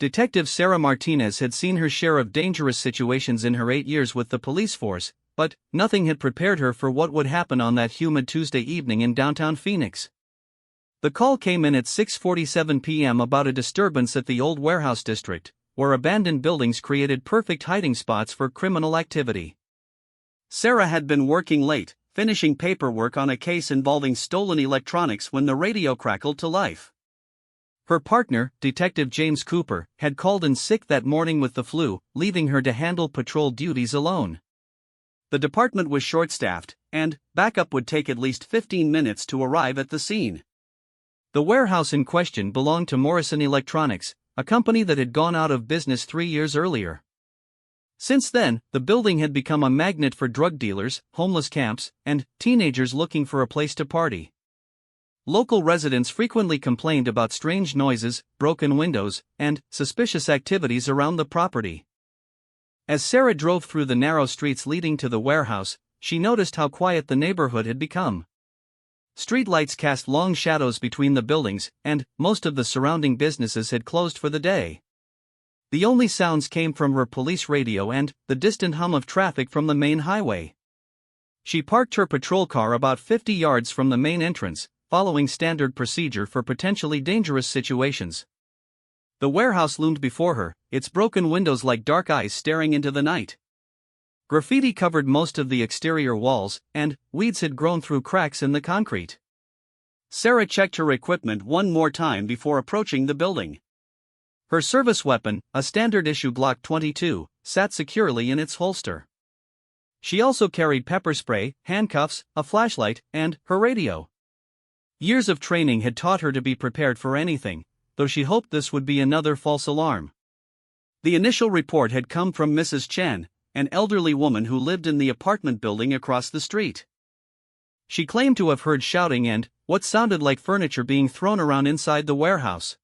Detective Sarah Martinez had seen her share of dangerous situations in her 8 years with the police force, but nothing had prepared her for what would happen on that humid Tuesday evening in downtown Phoenix. The call came in at 6:47 p.m. about a disturbance at the old warehouse district, where abandoned buildings created perfect hiding spots for criminal activity. Sarah had been working late, finishing paperwork on a case involving stolen electronics when the radio crackled to life. Her partner, Detective James Cooper, had called in sick that morning with the flu, leaving her to handle patrol duties alone. The department was short-staffed, and backup would take at least 15 minutes to arrive at the scene. The warehouse in question belonged to Morrison Electronics, a company that had gone out of business 3 years earlier. Since then, the building had become a magnet for drug dealers, homeless camps, and teenagers looking for a place to party. Local residents frequently complained about strange noises, broken windows, and suspicious activities around the property. As Sarah drove through the narrow streets leading to the warehouse, she noticed how quiet the neighborhood had become. Streetlights cast long shadows between the buildings, and most of the surrounding businesses had closed for the day. The only sounds came from her police radio and the distant hum of traffic from the main highway. She parked her patrol car about 50 yards from the main entrance, following standard procedure for potentially dangerous situations. The warehouse loomed before her, its broken windows like dark eyes staring into the night. Graffiti covered most of the exterior walls, and weeds had grown through cracks in the concrete. Sarah checked her equipment one more time before approaching the building. Her service weapon, a standard-issue Glock 22, sat securely in its holster. She also carried pepper spray, handcuffs, a flashlight, and her radio. Years of training had taught her to be prepared for anything, though she hoped this would be another false alarm. The initial report had come from Mrs. Chen, an elderly woman who lived in the apartment building across the street. She claimed to have heard shouting and what sounded like furniture being thrown around inside the warehouse.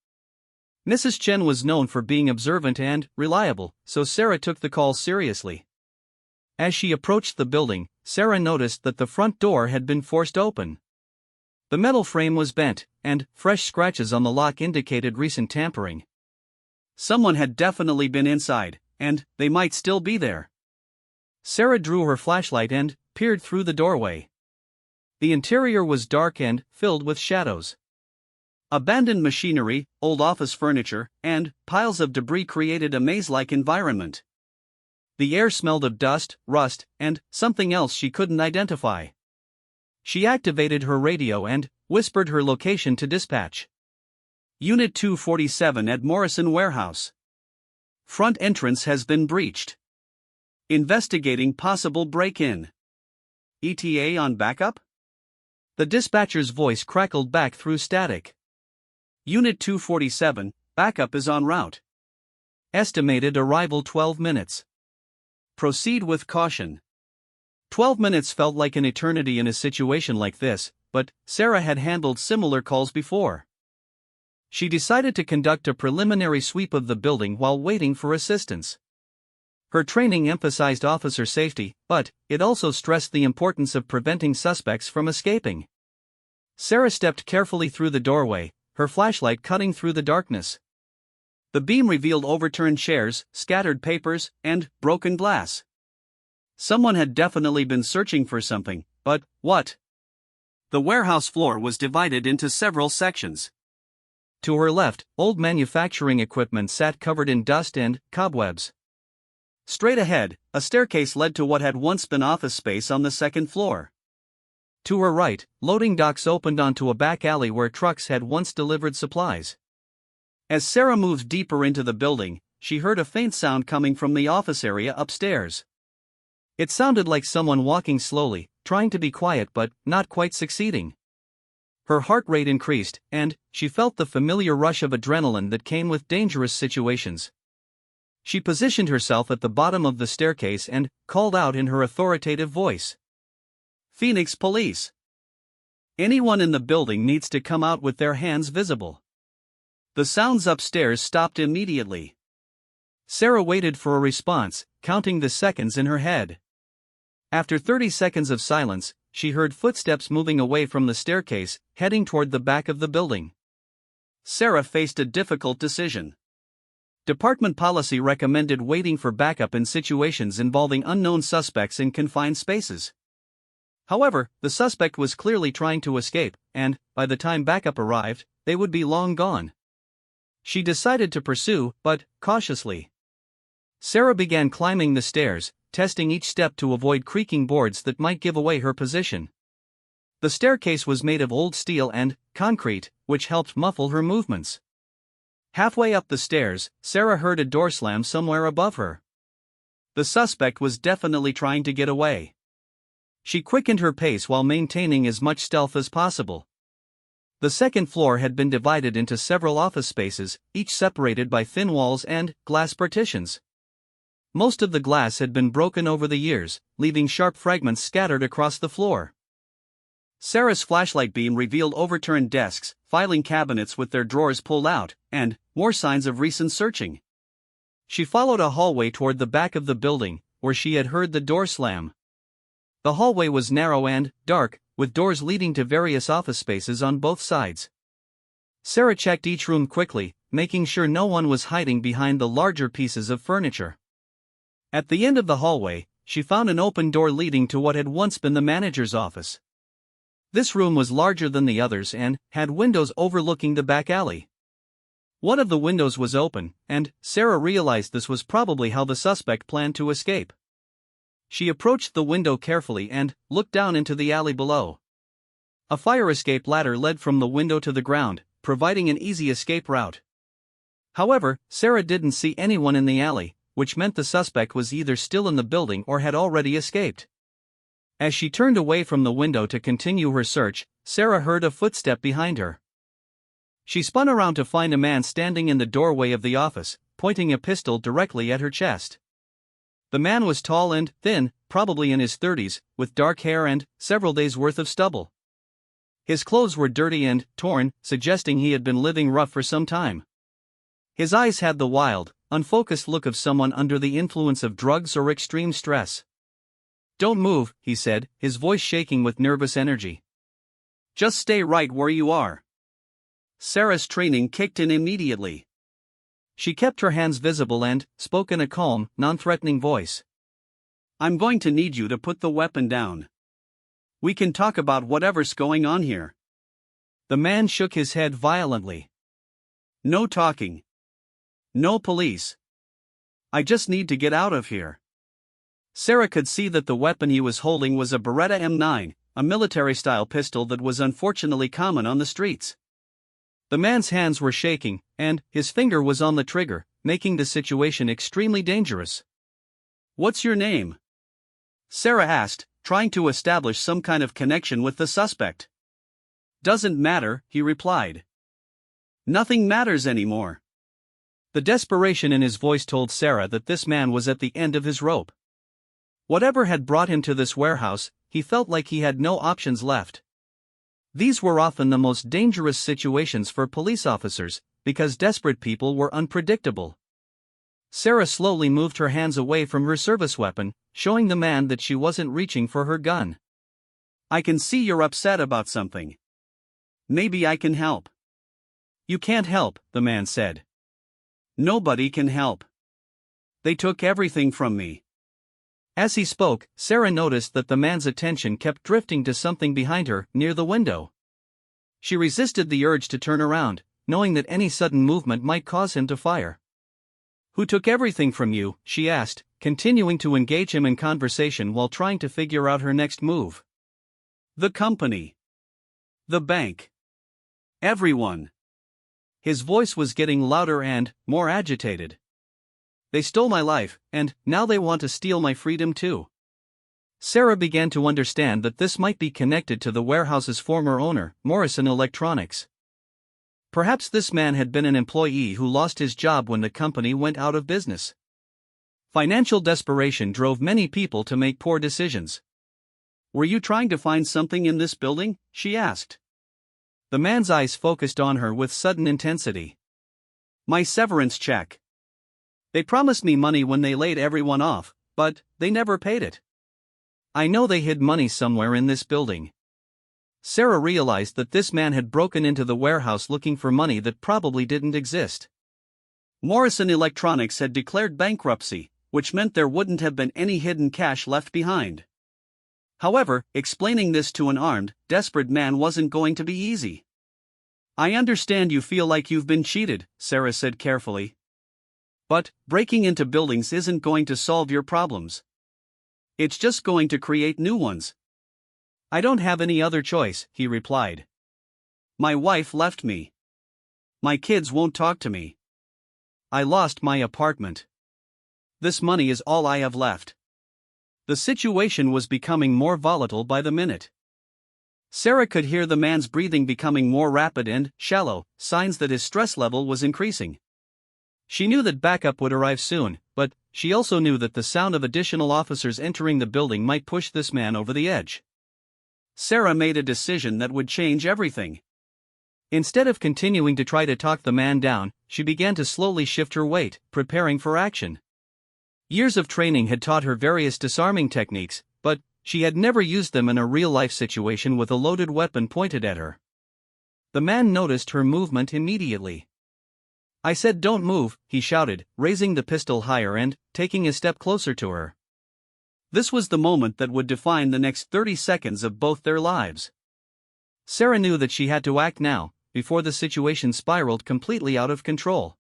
Mrs. Chen was known for being observant and reliable, so Sarah took the call seriously. As she approached the building, Sarah noticed that the front door had been forced open. The metal frame was bent, and fresh scratches on the lock indicated recent tampering. Someone had definitely been inside, and they might still be there. Sarah drew her flashlight and peered through the doorway. The interior was dark and filled with shadows. Abandoned machinery, old office furniture, and piles of debris created a maze-like environment. The air smelled of dust, rust, and something else she couldn't identify. She activated her radio and whispered her location to dispatch. Unit 247 at Morrison Warehouse. Front entrance has been breached. Investigating possible break-in. ETA on backup? The dispatcher's voice crackled back through static. Unit 247, backup is en route. Estimated arrival 12 minutes. Proceed with caution. 12 minutes felt like an eternity in a situation like this, but Sarah had handled similar calls before. She decided to conduct a preliminary sweep of the building while waiting for assistance. Her training emphasized officer safety, but it also stressed the importance of preventing suspects from escaping. Sarah stepped carefully through the doorway, her flashlight cutting through the darkness. The beam revealed overturned chairs, scattered papers, and broken glass. Someone had definitely been searching for something, but what? The warehouse floor was divided into several sections. To her left, old manufacturing equipment sat covered in dust and cobwebs. Straight ahead, a staircase led to what had once been office space on the second floor. To her right, loading docks opened onto a back alley where trucks had once delivered supplies. As Sarah moved deeper into the building, she heard a faint sound coming from the office area upstairs. It sounded like someone walking slowly, trying to be quiet but not quite succeeding. Her heart rate increased, and she felt the familiar rush of adrenaline that came with dangerous situations. She positioned herself at the bottom of the staircase and called out in her authoritative voice. Phoenix Police. Anyone in the building needs to come out with their hands visible. The sounds upstairs stopped immediately. Sarah waited for a response, counting the seconds in her head. After 30 seconds of silence, she heard footsteps moving away from the staircase, heading toward the back of the building. Sarah faced a difficult decision. Department policy recommended waiting for backup in situations involving unknown suspects in confined spaces. However, the suspect was clearly trying to escape, and, by the time backup arrived, they would be long gone. She decided to pursue, but cautiously. Sarah began climbing the stairs, testing each step to avoid creaking boards that might give away her position. The staircase was made of old steel and concrete, which helped muffle her movements. Halfway up the stairs, Sarah heard a door slam somewhere above her. The suspect was definitely trying to get away. She quickened her pace while maintaining as much stealth as possible. The second floor had been divided into several office spaces, each separated by thin walls and glass partitions. Most of the glass had been broken over the years, leaving sharp fragments scattered across the floor. Sarah's flashlight beam revealed overturned desks, filing cabinets with their drawers pulled out, and more signs of recent searching. She followed a hallway toward the back of the building, where she had heard the door slam. The hallway was narrow and dark, with doors leading to various office spaces on both sides. Sarah checked each room quickly, making sure no one was hiding behind the larger pieces of furniture. At the end of the hallway, she found an open door leading to what had once been the manager's office. This room was larger than the others and had windows overlooking the back alley. One of the windows was open, and Sarah realized this was probably how the suspect planned to escape. She approached the window carefully and looked down into the alley below. A fire escape ladder led from the window to the ground, providing an easy escape route. However, Sarah didn't see anyone in the alley, which meant the suspect was either still in the building or had already escaped. As she turned away from the window to continue her search, Sarah heard a footstep behind her. She spun around to find a man standing in the doorway of the office, pointing a pistol directly at her chest. The man was tall and thin, probably in his 30s, with dark hair and several days' worth of stubble. His clothes were dirty and torn, suggesting he had been living rough for some time. His eyes had the wild, unfocused look of someone under the influence of drugs or extreme stress. "Don't move," he said, his voice shaking with nervous energy. "Just stay right where you are." Sarah's training kicked in immediately. She kept her hands visible and spoke in a calm, non-threatening voice. "I'm going to need you to put the weapon down. We can talk about whatever's going on here." The man shook his head violently. "No talking. No police. I just need to get out of here." Sarah could see that the weapon he was holding was a Beretta M9, a military-style pistol that was unfortunately common on the streets. The man's hands were shaking, and his finger was on the trigger, making the situation extremely dangerous. "What's your name?" Sarah asked, trying to establish some kind of connection with the suspect. "Doesn't matter," he replied. "Nothing matters anymore." The desperation in his voice told Sarah that this man was at the end of his rope. Whatever had brought him to this warehouse, he felt like he had no options left. These were often the most dangerous situations for police officers, because desperate people were unpredictable. Sarah slowly moved her hands away from her service weapon, showing the man that she wasn't reaching for her gun. "I can see you're upset about something. Maybe I can help." "You can't help," the man said. "Nobody can help. They took everything from me." As he spoke, Sarah noticed that the man's attention kept drifting to something behind her, near the window. She resisted the urge to turn around, knowing that any sudden movement might cause him to fire. "Who took everything from you?" she asked, continuing to engage him in conversation while trying to figure out her next move. "The company. The bank. Everyone." His voice was getting louder and more agitated. "They stole my life, and now they want to steal my freedom too." Sarah began to understand that this might be connected to the warehouse's former owner, Morrison Electronics. Perhaps this man had been an employee who lost his job when the company went out of business. Financial desperation drove many people to make poor decisions. "Were you trying to find something in this building?" she asked. The man's eyes focused on her with sudden intensity. "My severance check. They promised me money when they laid everyone off, but they never paid it. I know they hid money somewhere in this building." Sarah realized that this man had broken into the warehouse looking for money that probably didn't exist. Morrison Electronics had declared bankruptcy, which meant there wouldn't have been any hidden cash left behind. However, explaining this to an armed, desperate man wasn't going to be easy. "I understand you feel like you've been cheated," Sarah said carefully. "But breaking into buildings isn't going to solve your problems. It's just going to create new ones." "I don't have any other choice," he replied. "My wife left me. My kids won't talk to me. I lost my apartment. This money is all I have left." The situation was becoming more volatile by the minute. Sarah could hear the man's breathing becoming more rapid and shallow, signs that his stress level was increasing. She knew that backup would arrive soon, but she also knew that the sound of additional officers entering the building might push this man over the edge. Sarah made a decision that would change everything. Instead of continuing to try to talk the man down, she began to slowly shift her weight, preparing for action. Years of training had taught her various disarming techniques, but she had never used them in a real-life situation with a loaded weapon pointed at her. The man noticed her movement immediately. "I said don't move," he shouted, raising the pistol higher and taking a step closer to her. This was the moment that would define the next 30 seconds of both their lives. Sarah knew that she had to act now, before the situation spiraled completely out of control.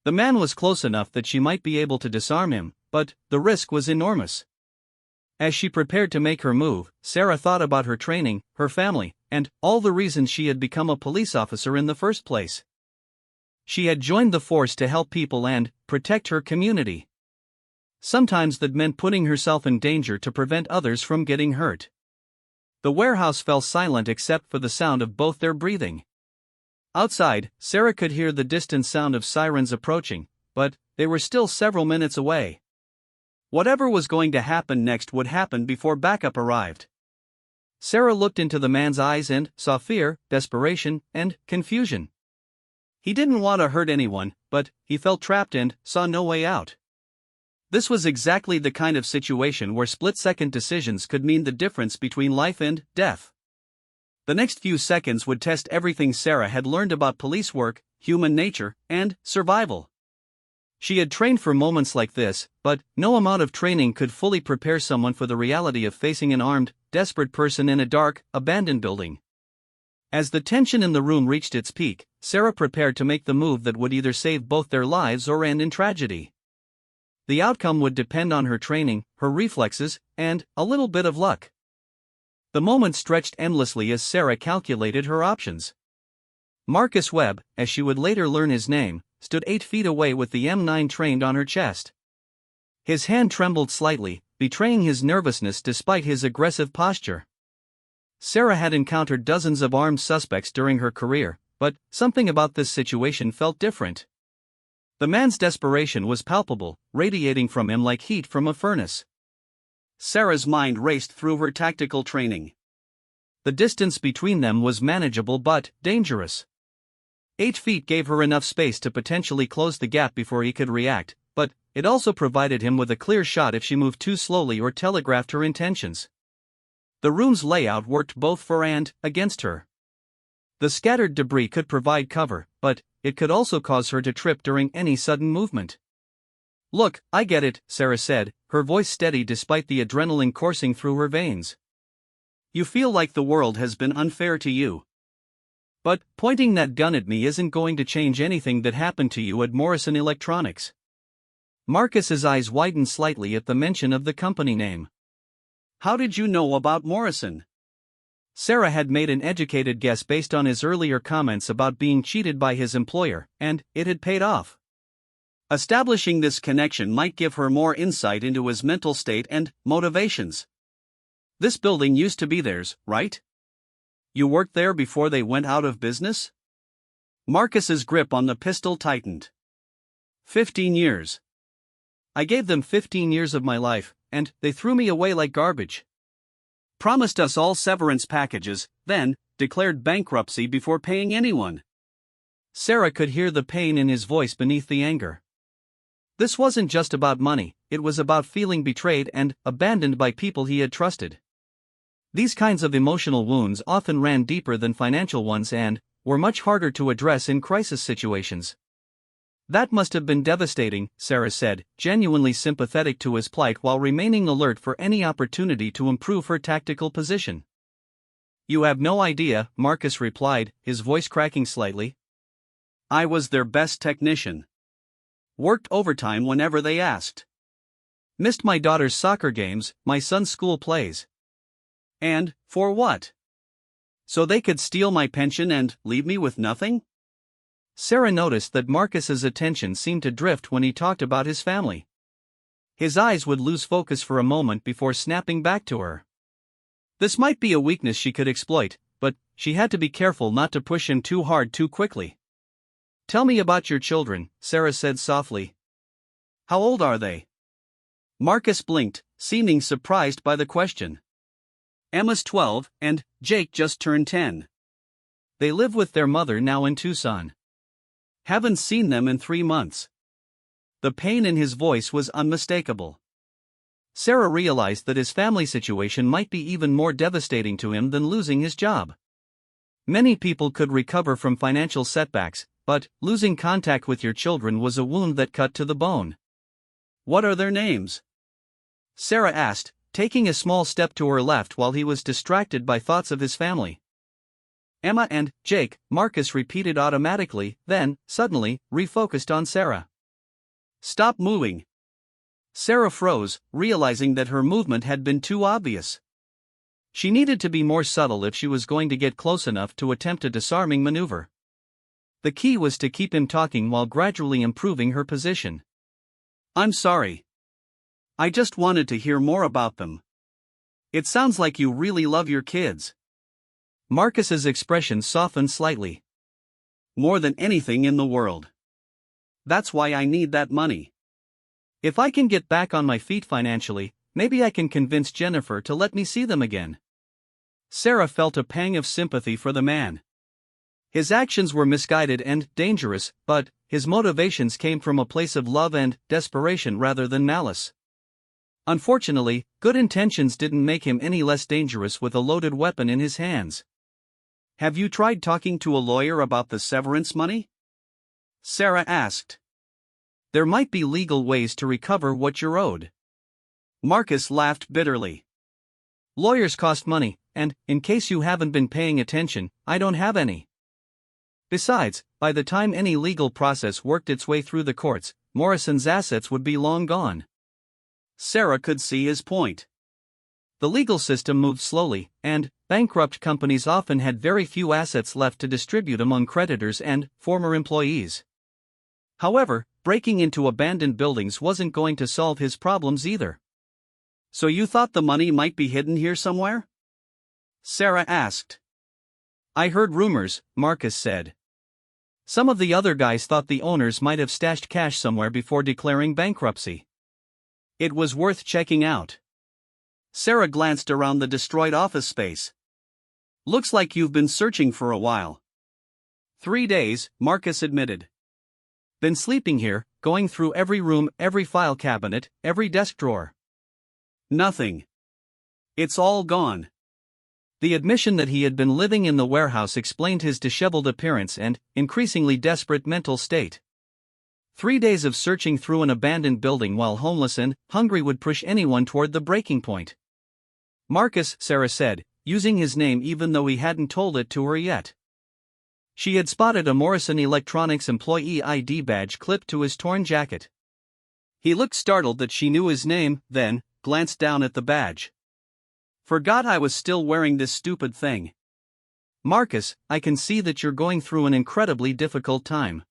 The man was close enough that she might be able to disarm him, but the risk was enormous. As she prepared to make her move, Sarah thought about her training, her family, and all the reasons she had become a police officer in the first place. She had joined the force to help people and protect her community. Sometimes that meant putting herself in danger to prevent others from getting hurt. The warehouse fell silent except for the sound of both their breathing. Outside, Sarah could hear the distant sound of sirens approaching, but they were still several minutes away. Whatever was going to happen next would happen before backup arrived. Sarah looked into the man's eyes and saw fear, desperation, and confusion. He didn't want to hurt anyone, but he felt trapped and saw no way out. This was exactly the kind of situation where split-second decisions could mean the difference between life and death. The next few seconds would test everything Sarah had learned about police work, human nature, and survival. She had trained for moments like this, but no amount of training could fully prepare someone for the reality of facing an armed, desperate person in a dark, abandoned building. As the tension in the room reached its peak, Sarah prepared to make the move that would either save both their lives or end in tragedy. The outcome would depend on her training, her reflexes, and a little bit of luck. The moment stretched endlessly as Sarah calculated her options. Marcus Webb, as she would later learn his name, stood 8 feet away with the M9 trained on her chest. His hand trembled slightly, betraying his nervousness despite his aggressive posture. Sarah had encountered dozens of armed suspects during her career, but something about this situation felt different. The man's desperation was palpable, radiating from him like heat from a furnace. Sarah's mind raced through her tactical training. The distance between them was manageable but dangerous. 8 feet gave her enough space to potentially close the gap before he could react, but it also provided him with a clear shot if she moved too slowly or telegraphed her intentions. The room's layout worked both for and against her. The scattered debris could provide cover, but it could also cause her to trip during any sudden movement. "Look, I get it," Sarah said, her voice steady despite the adrenaline coursing through her veins. "You feel like the world has been unfair to you. But pointing that gun at me isn't going to change anything that happened to you at Morrison Electronics." Marcus's eyes widened slightly at the mention of the company name. "How did you know about Morrison?" Sarah had made an educated guess based on his earlier comments about being cheated by his employer, and it had paid off. Establishing this connection might give her more insight into his mental state and motivations. "This building used to be theirs, right? You worked there before they went out of business?" Marcus's grip on the pistol tightened. 15 years. I gave them 15 years of my life, and they threw me away like garbage. Promised us all severance packages, then declared bankruptcy before paying anyone. Sarah could hear the pain in his voice beneath the anger. This wasn't just about money, it was about feeling betrayed and abandoned by people he had trusted. These kinds of emotional wounds often ran deeper than financial ones and were much harder to address in crisis situations. That must have been devastating, Sarah said, genuinely sympathetic to his plight while remaining alert for any opportunity to improve her tactical position. You have no idea, Marcus replied, his voice cracking slightly. I was their best technician. Worked overtime whenever they asked. Missed my daughter's soccer games, my son's school plays. And, for what? So they could steal my pension and leave me with nothing? Sarah noticed that Marcus's attention seemed to drift when he talked about his family. His eyes would lose focus for a moment before snapping back to her. This might be a weakness she could exploit, but she had to be careful not to push him too hard too quickly. Tell me about your children, Sarah said softly. How old are they? Marcus blinked, seeming surprised by the question. Emma's 12, and Jake just turned 10. They live with their mother now in Tucson. Haven't seen them in 3 months. The pain in his voice was unmistakable. Sarah realized that his family situation might be even more devastating to him than losing his job. Many people could recover from financial setbacks, but losing contact with your children was a wound that cut to the bone. What are their names? Sarah asked, taking a small step to her left while he was distracted by thoughts of his family. Emma and Jake, Marcus repeated automatically, then, suddenly, refocused on Sarah. Stop moving. Sarah froze, realizing that her movement had been too obvious. She needed to be more subtle if she was going to get close enough to attempt a disarming maneuver. The key was to keep him talking while gradually improving her position. I'm sorry. I just wanted to hear more about them. It sounds like you really love your kids. Marcus's expression softened slightly. More than anything in the world. That's why I need that money. If I can get back on my feet financially, maybe I can convince Jennifer to let me see them again. Sarah felt a pang of sympathy for the man. His actions were misguided and dangerous, but his motivations came from a place of love and desperation rather than malice. Unfortunately, good intentions didn't make him any less dangerous with a loaded weapon in his hands. Have you tried talking to a lawyer about the severance money? Sarah asked. There might be legal ways to recover what you're owed. Marcus laughed bitterly. Lawyers cost money, and, in case you haven't been paying attention, I don't have any. Besides, by the time any legal process worked its way through the courts, Morrison's assets would be long gone. Sarah could see his point. The legal system moved slowly, and bankrupt companies often had very few assets left to distribute among creditors and former employees. However, breaking into abandoned buildings wasn't going to solve his problems either. So you thought the money might be hidden here somewhere? Sarah asked. I heard rumors, Marcus said. Some of the other guys thought the owners might have stashed cash somewhere before declaring bankruptcy. It was worth checking out. Sarah glanced around the destroyed office space. Looks like you've been searching for a while. 3 days, Marcus admitted. Been sleeping here, going through every room, every file cabinet, every desk drawer. Nothing. It's all gone. The admission that he had been living in the warehouse explained his disheveled appearance and increasingly desperate mental state. 3 days of searching through an abandoned building while homeless and hungry would push anyone toward the breaking point. Marcus, Sarah said, using his name even though he hadn't told it to her yet. She had spotted a Morrison Electronics employee ID badge clipped to his torn jacket. He looked startled that she knew his name, then glanced down at the badge. Forgot I was still wearing this stupid thing. Marcus, I can see that you're going through an incredibly difficult time.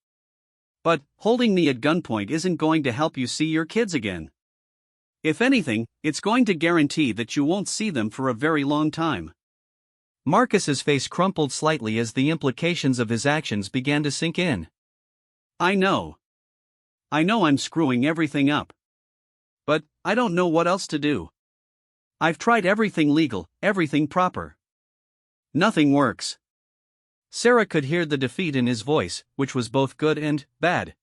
But holding me at gunpoint isn't going to help you see your kids again. If anything, it's going to guarantee that you won't see them for a very long time. Marcus's face crumpled slightly as the implications of his actions began to sink in. I know I'm screwing everything up. But I don't know what else to do. I've tried everything legal, everything proper. Nothing works. Sarah could hear the defeat in his voice, which was both good and bad.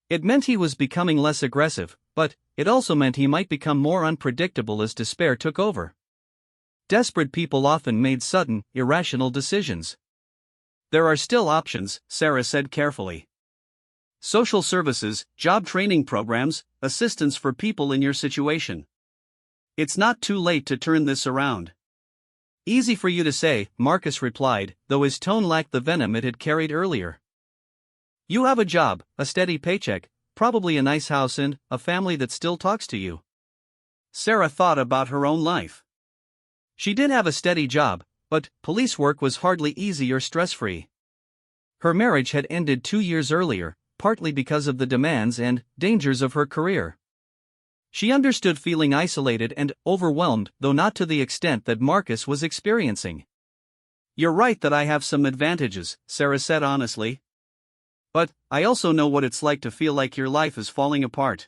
It meant he was becoming less aggressive, but it also meant he might become more unpredictable as despair took over. Desperate people often made sudden, irrational decisions. There are still options, Sarah said carefully. social services, job training programs, assistance for people in your situation. It's not too late to turn this around. Easy for you to say, Marcus replied, though his tone lacked the venom it had carried earlier. You have a job, a steady paycheck, probably a nice house and a family that still talks to you. Sarah thought about her own life. She did have a steady job, but police work was hardly easy or stress-free. Her marriage had ended 2 years earlier, partly because of the demands and dangers of her career. She understood feeling isolated and overwhelmed, though not to the extent that Marcus was experiencing. You're right that I have some advantages, Sarah said honestly. But I also know what it's like to feel like your life is falling apart.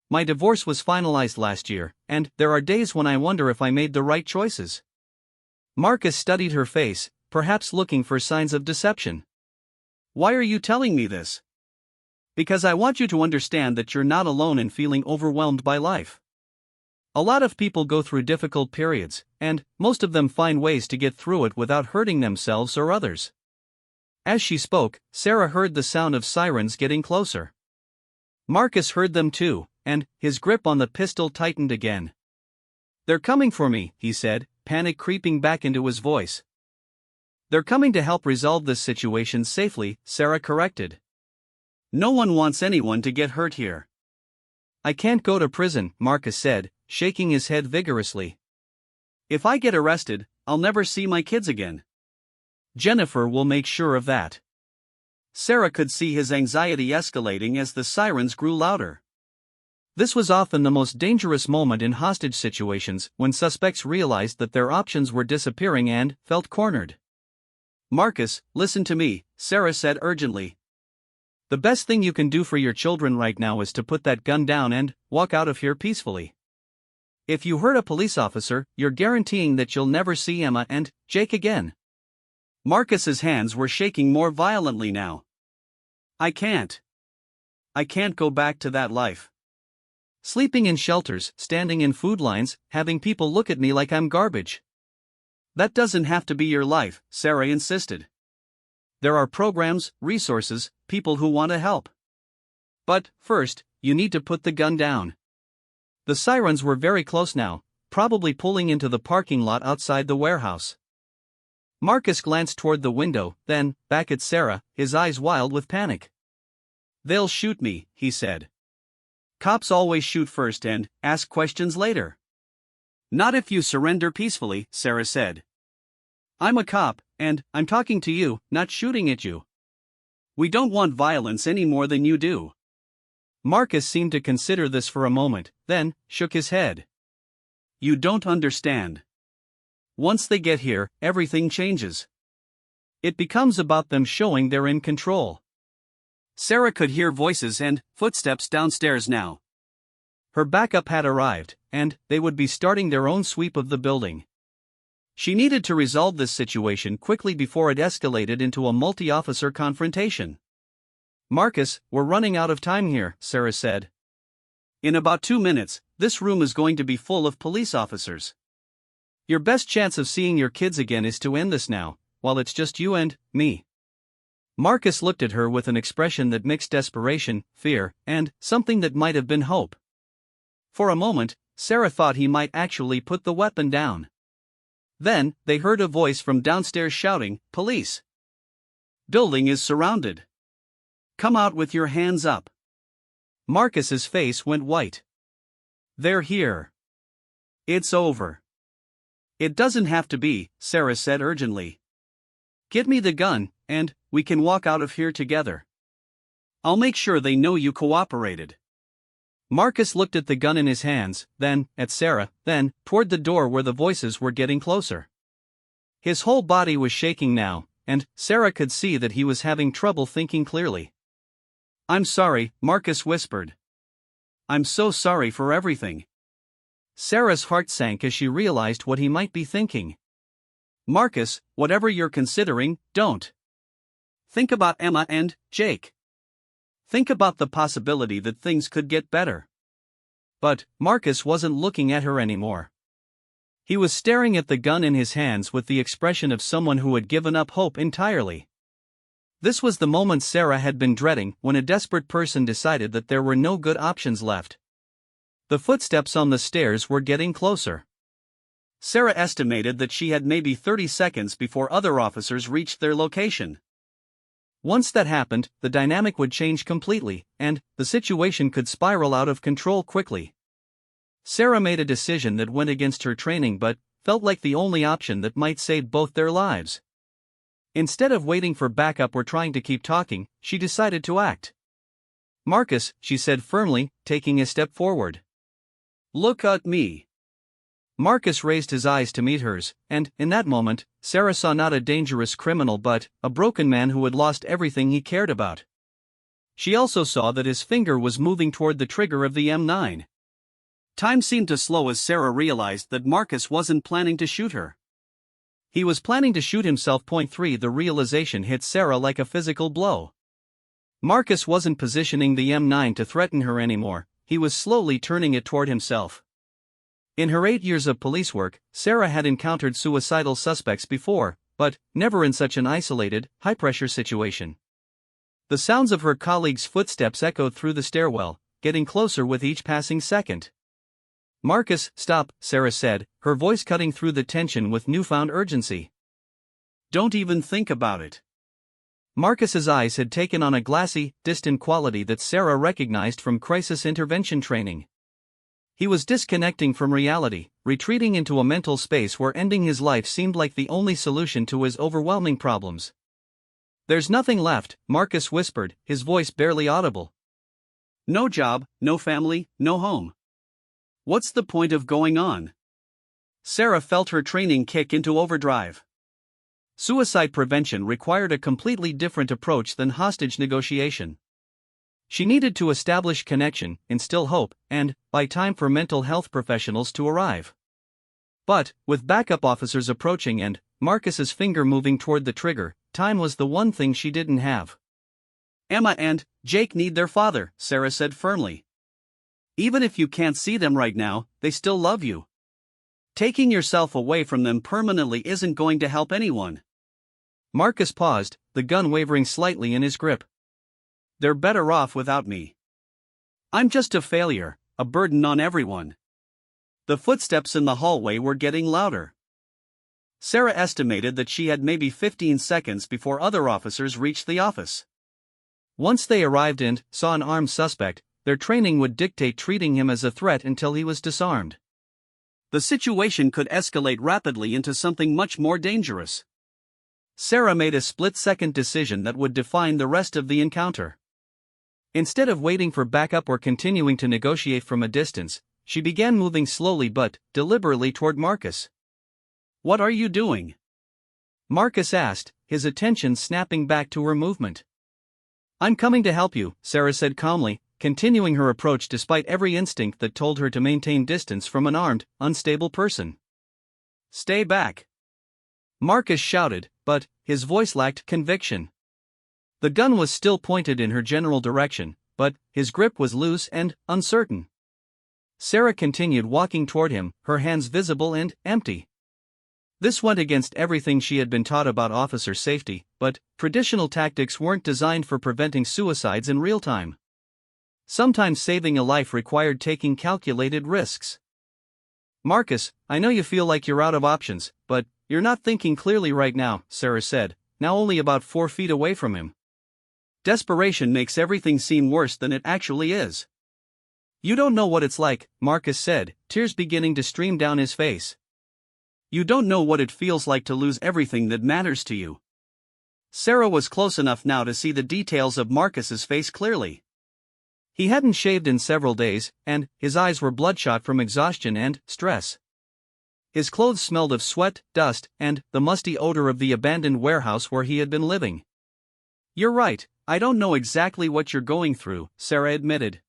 My divorce was finalized last year, and there are days when I wonder if I made the right choices. Marcus studied her face, perhaps looking for signs of deception. Why are you telling me this? Because I want you to understand that you're not alone in feeling overwhelmed by life. A lot of people go through difficult periods, and most of them find ways to get through it without hurting themselves or others. As she spoke, Sarah heard the sound of sirens getting closer. Marcus heard them too, and his grip on the pistol tightened again. They're coming for me, he said, panic creeping back into his voice. They're coming to help resolve this situation safely, Sarah corrected. No one wants anyone to get hurt here. I can't go to prison, Marcus said, shaking his head vigorously. If I get arrested, I'll never see my kids again. Jennifer will make sure of that. Sarah could see his anxiety escalating as the sirens grew louder. This was often the most dangerous moment in hostage situations, when suspects realized that their options were disappearing and felt cornered. Marcus, listen to me, Sarah said urgently. The best thing you can do for your children right now is to put that gun down and walk out of here peacefully. If you hurt a police officer, you're guaranteeing that you'll never see Emma and Jake again. Marcus's hands were shaking more violently now. I can't go back to that life. Sleeping in shelters, standing in food lines, having people look at me like I'm garbage. That doesn't have to be your life, Sarah insisted. There are programs, resources, people who want to help. But, first, you need to put the gun down. The sirens were very close now, probably pulling into the parking lot outside the warehouse. Marcus glanced toward the window, then, back at Sarah, his eyes wild with panic. They'll shoot me, he said. Cops always shoot first and ask questions later. Not if you surrender peacefully, Sarah said. I'm a cop, and I'm talking to you, not shooting at you. We don't want violence any more than you do. Marcus seemed to consider this for a moment, then shook his head. You don't understand. Once they get here, everything changes. It becomes about them showing they're in control. Sarah could hear voices and footsteps downstairs now. Her backup had arrived, and they would be starting their own sweep of the building. She needed to resolve this situation quickly before it escalated into a multi-officer confrontation. Marcus, we're running out of time here, Sarah said. In about 2 minutes, this room is going to be full of police officers. Your best chance of seeing your kids again is to end this now, while it's just you and me. Marcus looked at her with an expression that mixed desperation, fear, and something that might have been hope. For a moment, Sarah thought he might actually put the weapon down. Then, they heard a voice from downstairs shouting, "Police! Building is surrounded. Come out with your hands up." Marcus's face went white. They're here. It's over. It doesn't have to be, Sarah said urgently. Get me the gun, and we can walk out of here together. I'll make sure they know you cooperated. Marcus looked at the gun in his hands, then at Sarah, then toward the door where the voices were getting closer. His whole body was shaking now, and Sarah could see that he was having trouble thinking clearly. I'm sorry, Marcus whispered. I'm so sorry for everything. Sarah's heart sank as she realized what he might be thinking. Marcus, whatever you're considering, don't. Think about Emma and Jake. Think about the possibility that things could get better. But Marcus wasn't looking at her anymore. He was staring at the gun in his hands with the expression of someone who had given up hope entirely. This was the moment Sarah had been dreading, when a desperate person decided that there were no good options left. The footsteps on the stairs were getting closer. Sarah estimated that she had maybe 30 seconds before other officers reached their location. Once that happened, the dynamic would change completely, and the situation could spiral out of control quickly. Sarah made a decision that went against her training but felt like the only option that might save both their lives. Instead of waiting for backup or trying to keep talking, she decided to act. "Marcus," she said firmly, taking a step forward. "Look at me." Marcus raised his eyes to meet hers, and, in that moment, Sarah saw not a dangerous criminal but a broken man who had lost everything he cared about. She also saw that his finger was moving toward the trigger of the M9. Time seemed to slow as Sarah realized that Marcus wasn't planning to shoot her. He was planning to shoot himself. 3 The realization hit Sarah like a physical blow. Marcus wasn't positioning the M9 to threaten her anymore, he was slowly turning it toward himself. In her 8 years of police work, Sarah had encountered suicidal suspects before, but never in such an isolated, high-pressure situation. The sounds of her colleagues' footsteps echoed through the stairwell, getting closer with each passing second. "Marcus, stop," Sarah said, her voice cutting through the tension with newfound urgency. "Don't even think about it." Marcus's eyes had taken on a glassy, distant quality that Sarah recognized from crisis intervention training. He was disconnecting from reality, retreating into a mental space where ending his life seemed like the only solution to his overwhelming problems. "There's nothing left," Marcus whispered, his voice barely audible. "No job, no family, no home. What's the point of going on?" Sarah felt her training kick into overdrive. Suicide prevention required a completely different approach than hostage negotiation. She needed to establish connection, instill hope, and buy time for mental health professionals to arrive. But, with backup officers approaching and Marcus's finger moving toward the trigger, time was the one thing she didn't have. "Emma and Jake need their father," Sarah said firmly. "Even if you can't see them right now, they still love you. Taking yourself away from them permanently isn't going to help anyone." Marcus paused, the gun wavering slightly in his grip. "They're better off without me. I'm just a failure, a burden on everyone." The footsteps in the hallway were getting louder. Sarah estimated that she had maybe 15 seconds before other officers reached the office. Once they arrived and saw an armed suspect, their training would dictate treating him as a threat until he was disarmed. The situation could escalate rapidly into something much more dangerous. Sarah made a split-second decision that would define the rest of the encounter. Instead of waiting for backup or continuing to negotiate from a distance, she began moving slowly but deliberately toward Marcus. "What are you doing?" Marcus asked, his attention snapping back to her movement. "I'm coming to help you," Sarah said calmly, continuing her approach despite every instinct that told her to maintain distance from an armed, unstable person. "Stay back," Marcus shouted, but his voice lacked conviction. The gun was still pointed in her general direction, but his grip was loose and uncertain. Sarah continued walking toward him, her hands visible and empty. This went against everything she had been taught about officer safety, but traditional tactics weren't designed for preventing suicides in real time. Sometimes saving a life required taking calculated risks. "Marcus, I know you feel like you're out of options, but you're not thinking clearly right now," Sarah said, now only about 4 feet away from him. "Desperation makes everything seem worse than it actually is." "You don't know what it's like," Marcus said, tears beginning to stream down his face. "You don't know what it feels like to lose everything that matters to you." Sarah was close enough now to see the details of Marcus's face clearly. He hadn't shaved in several days, and his eyes were bloodshot from exhaustion and stress. His clothes smelled of sweat, dust, and the musty odor of the abandoned warehouse where he had been living. "You're right, I don't know exactly what you're going through," Sarah admitted.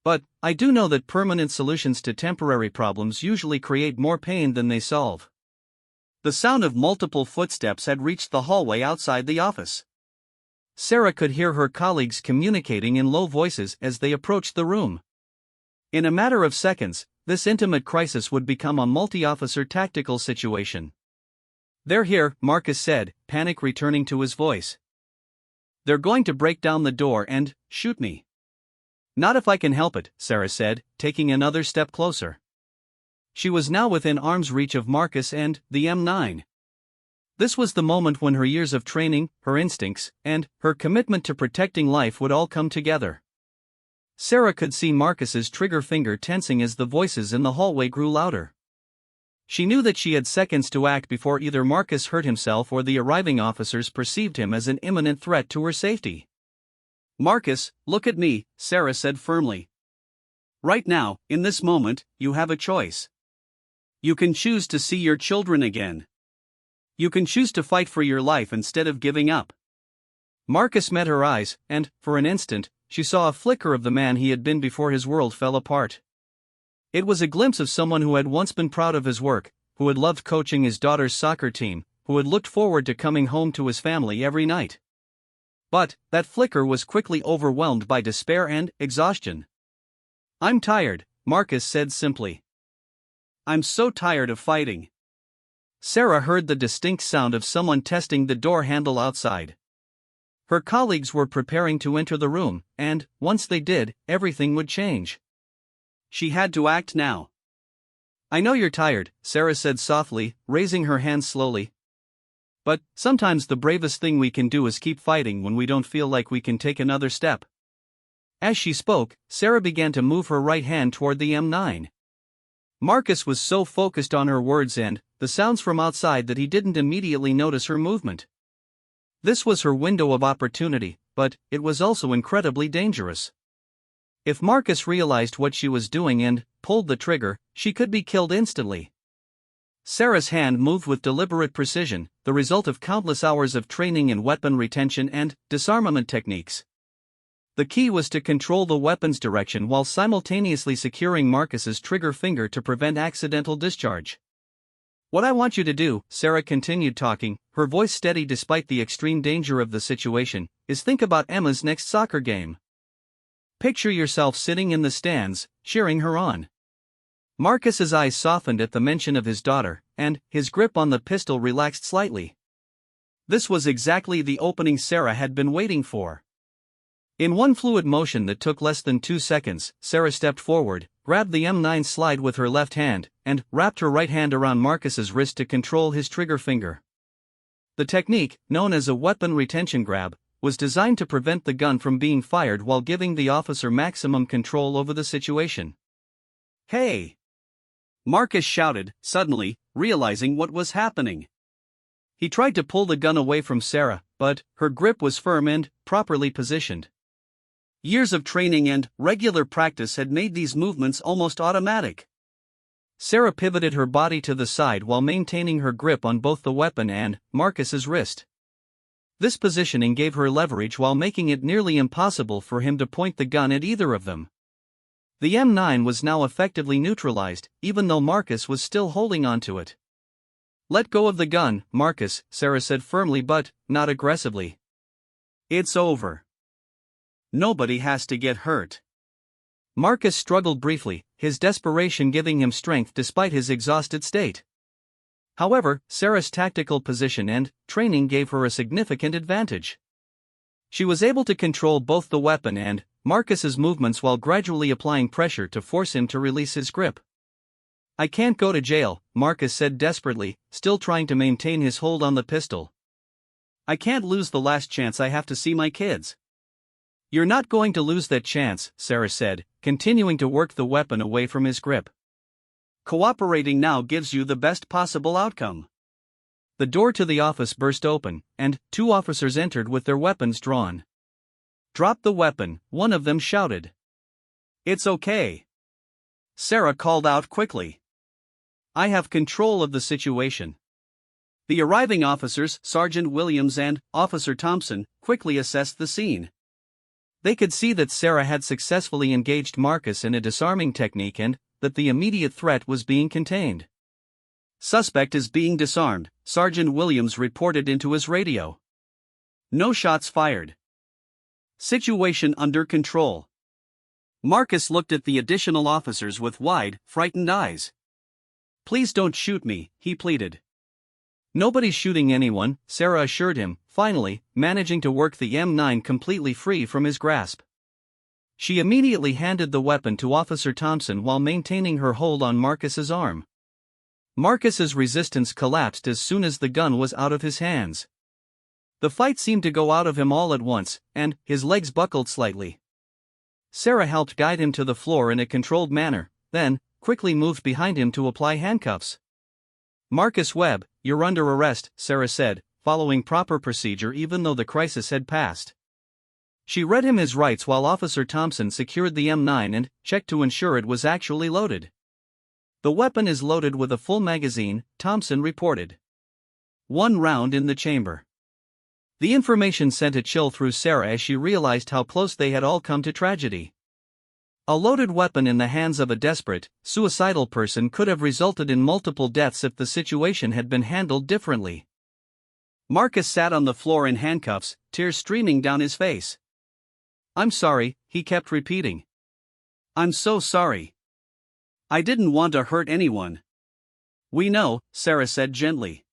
"But I do know that permanent solutions to temporary problems usually create more pain than they solve." The sound of multiple footsteps had reached the hallway outside the office. Sarah could hear her colleagues communicating in low voices as they approached the room. In a matter of seconds, this intimate crisis would become a multi-officer tactical situation. "They're here," Marcus said, panic returning to his voice. They're going to break down the door and shoot me. Not if I can help it, Sarah said, taking another step closer. She was now within arm's reach of Marcus and the M9. This was the moment when her years of training, her instincts, and her commitment to protecting life would all come together. Sarah could see Marcus's trigger finger tensing as the voices in the hallway grew louder. She knew that she had seconds to act before either Marcus hurt himself or the arriving officers perceived him as an imminent threat to her safety. Marcus, look at me, Sarah said firmly. Right now, in this moment, you have a choice. You can choose to see your children again. You can choose to fight for your life instead of giving up. Marcus met her eyes, and, for an instant, she saw a flicker of the man he had been before his world fell apart. It was a glimpse of someone who had once been proud of his work, who had loved coaching his daughter's soccer team, who had looked forward to coming home to his family every night. But that flicker was quickly overwhelmed by despair and exhaustion. I'm tired, Marcus said simply. I'm so tired of fighting. Sarah heard the distinct sound of someone testing the door handle outside. Her colleagues were preparing to enter the room, and, once they did, everything would change. She had to act now. I know you're tired, Sarah said softly, raising her hands slowly. But sometimes the bravest thing we can do is keep fighting when we don't feel like we can take another step. As she spoke, Sarah began to move her right hand toward the M9. Marcus was so focused on her words and the sounds from outside that he didn't immediately notice her movement. This was her window of opportunity, but it was also incredibly dangerous. If Marcus realized what she was doing and pulled the trigger, she could be killed instantly. Sarah's hand moved with deliberate precision, the result of countless hours of training in weapon retention and disarmament techniques. The key was to control the weapon's direction while simultaneously securing Marcus's trigger finger to prevent accidental discharge. What I want you to do, Sarah continued talking, her voice steady despite the extreme danger of the situation, is think about Emma's next soccer game. Picture yourself sitting in the stands, cheering her on. Marcus's eyes softened at the mention of his daughter, and his grip on the pistol relaxed slightly. This was exactly the opening Sarah had been waiting for. In one fluid motion that took less than 2 seconds, Sarah stepped forward, grabbed the M9 slide with her left hand, and wrapped her right hand around Marcus's wrist to control his trigger finger. The technique, known as a weapon retention grab, was designed to prevent the gun from being fired while giving the officer maximum control over the situation. Hey! Marcus shouted, suddenly, realizing what was happening. He tried to pull the gun away from Sarah, but her grip was firm and properly positioned. Years of training and regular practice had made these movements almost automatic. Sarah pivoted her body to the side while maintaining her grip on both the weapon and Marcus's wrist. This positioning gave her leverage while making it nearly impossible for him to point the gun at either of them. The M9 was now effectively neutralized, even though Marcus was still holding onto it. Let go of the gun, Marcus, Sarah said firmly but not aggressively. It's over. Nobody has to get hurt. Marcus struggled briefly, his desperation giving him strength despite his exhausted state. However, Sarah's tactical position and training gave her a significant advantage. She was able to control both the weapon and Marcus's movements while gradually applying pressure to force him to release his grip. I can't go to jail, Marcus said desperately, still trying to maintain his hold on the pistol. I can't lose the last chance I have to see my kids. You're not going to lose that chance, Sarah said, continuing to work the weapon away from his grip. Cooperating now gives you the best possible outcome. The door to the office burst open, and 2 officers entered with their weapons drawn. Drop the weapon, one of them shouted. It's okay. Sarah called out quickly. I have control of the situation. The arriving officers, Sergeant Williams and Officer Thompson, quickly assessed the scene. They could see that Sarah had successfully engaged Marcus in a disarming technique and that the immediate threat was being contained. Suspect is being disarmed, Sergeant Williams reported into his radio. No shots fired. Situation under control. Marcus looked at the additional officers with wide, frightened eyes. Please don't shoot me, he pleaded. Nobody's shooting anyone, Sarah assured him, finally, managing to work the M9 completely free from his grasp. She immediately handed the weapon to Officer Thompson while maintaining her hold on Marcus's arm. Marcus's resistance collapsed as soon as the gun was out of his hands. The fight seemed to go out of him all at once, and his legs buckled slightly. Sarah helped guide him to the floor in a controlled manner, then quickly moved behind him to apply handcuffs. "Marcus Webb, you're under arrest," Sarah said, following proper procedure even though the crisis had passed. She read him his rights while Officer Thompson secured the M9 and checked to ensure it was actually loaded. "The weapon is loaded with a full magazine," Thompson reported. "One round in the chamber." The information sent a chill through Sarah as she realized how close they had all come to tragedy. A loaded weapon in the hands of a desperate, suicidal person could have resulted in multiple deaths if the situation had been handled differently. Marcus sat on the floor in handcuffs, tears streaming down his face. "I'm sorry," he kept repeating. "I'm so sorry. I didn't want to hurt anyone." "We know," Sarah said gently.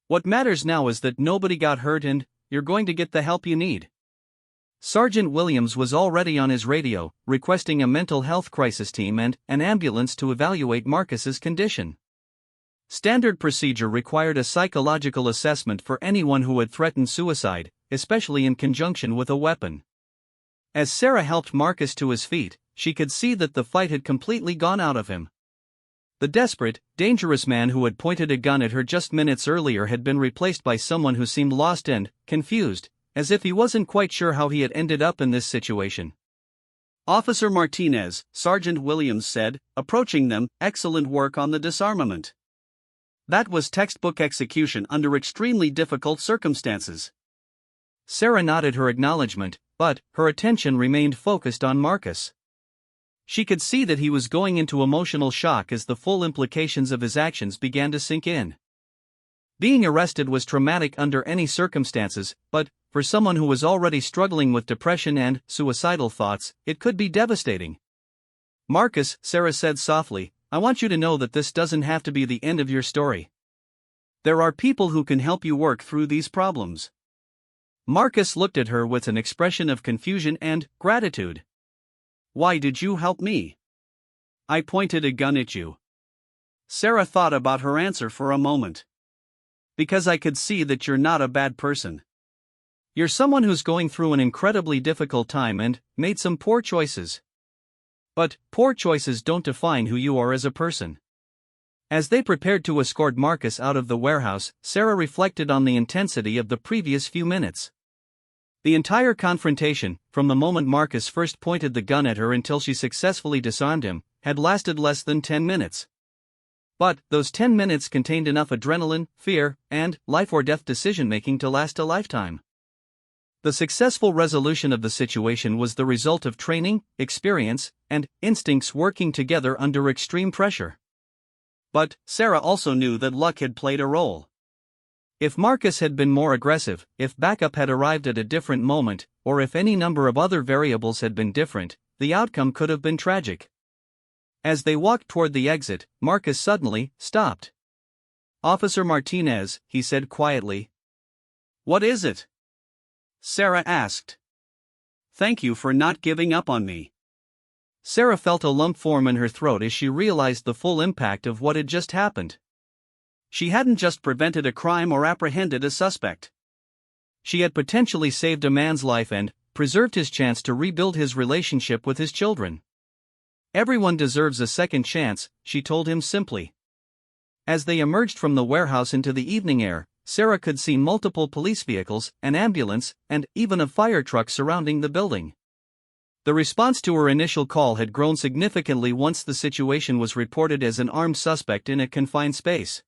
"What matters now is that nobody got hurt and you're going to get the help you need." Sergeant Williams was already on his radio, requesting a mental health crisis team and an ambulance to evaluate Marcus's condition. Standard procedure required a psychological assessment for anyone who had threatened suicide, especially in conjunction with a weapon. As Sarah helped Marcus to his feet, she could see that the fight had completely gone out of him. The desperate, dangerous man who had pointed a gun at her just minutes earlier had been replaced by someone who seemed lost and confused, as if he wasn't quite sure how he had ended up in this situation. "Officer Martinez," Sergeant Williams said, approaching them, "excellent work on the disarmament. That was textbook execution under extremely difficult circumstances." Sarah nodded her acknowledgement, but her attention remained focused on Marcus. She could see that he was going into emotional shock as the full implications of his actions began to sink in. Being arrested was traumatic under any circumstances, but for someone who was already struggling with depression and suicidal thoughts, it could be devastating. "Marcus," Sarah said softly, "I want you to know that this doesn't have to be the end of your story. There are people who can help you work through these problems." Marcus looked at her with an expression of confusion and gratitude. "Why did you help me?" "I pointed a gun at you." Sarah thought about her answer for a moment. "Because I could see that you're not a bad person. You're someone who's going through an incredibly difficult time and made some poor choices. But poor choices don't define who you are as a person." As they prepared to escort Marcus out of the warehouse, Sarah reflected on the intensity of the previous few minutes. The entire confrontation, from the moment Marcus first pointed the gun at her until she successfully disarmed him, had lasted less than 10 minutes. But those 10 minutes contained enough adrenaline, fear, and life-or-death decision-making to last a lifetime. The successful resolution of the situation was the result of training, experience, and instincts working together under extreme pressure. But Sarah also knew that luck had played a role. If Marcus had been more aggressive, if backup had arrived at a different moment, or if any number of other variables had been different, the outcome could have been tragic. As they walked toward the exit, Marcus suddenly stopped. "Officer Martinez," he said quietly. "What is it?" Sarah asked. "Thank you for not giving up on me." Sarah felt a lump form in her throat as she realized the full impact of what had just happened. She hadn't just prevented a crime or apprehended a suspect. She had potentially saved a man's life and preserved his chance to rebuild his relationship with his children. "Everyone deserves a second chance," she told him simply. As they emerged from the warehouse into the evening air, Sarah could see multiple police vehicles, an ambulance, and even a fire truck surrounding the building. The response to her initial call had grown significantly once the situation was reported as an armed suspect in a confined space.